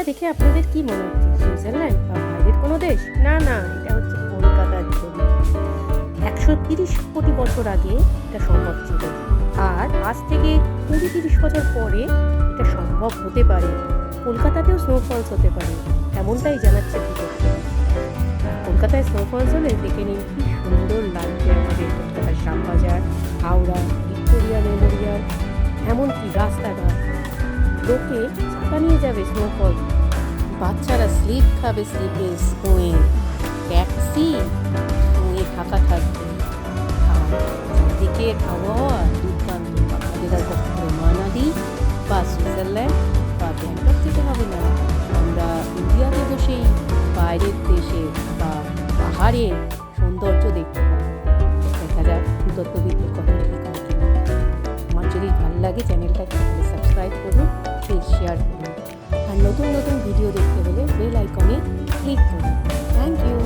দেখে আপনাদের কি মনে হচ্ছে? সুইজারল্যান্ড বা বাইরের কোনো দেশ? না না, এটা হচ্ছে কলকাতার ছবি। 130 কোটি বছর আগে এটা সম্ভব ছিল, আর আজ থেকে 20-30 বছর পরে এটা সম্ভব হতে পারে। কলকাতাতেও স্নোফলস হতে পারে, এমনটাই জানাচ্ছে ভিতর থেকে। কলকাতায় স্নোফলস হলে দেখে নিন কি সুন্দর লাগবে আমাদের কলকাতার শ্যামবাজার, হাওড়া, ভিক্টোরিয়া মেমোরিয়াল, এমনকি রাস্তাঘাট। লোকে ছাতা নিয়ে যাবে স্নোফল, বাচ্চারা স্লিপ খাবে স্লিপে স্নোয়ে, ট্যাক্সি স্নোয়ে ঢাকা থাকবে। আর চারদিকের আবহাওয়া দুর্দান্ত। আপনাদের আর কখনো মানালি বা সুইজারল্যান্ড বা ব্যাংকক যেতে হবে না, আমরা ইন্ডিয়াতে বসেই বাইরের দেশে বা পাহাড়ের সৌন্দর্য দেখতে পাবো। দেখা যাক দত্তবিদ্যের কথা কি করে। আমার যদি ভালো লাগে চ্যানেলটাকে তাহলে সাবস্ক্রাইব করুন, প্লিজ শেয়ার করুন, আর নতুন নতুন ভিডিও দেখতে হলে বেল আইকনে ক্লিক করুন। Thank you.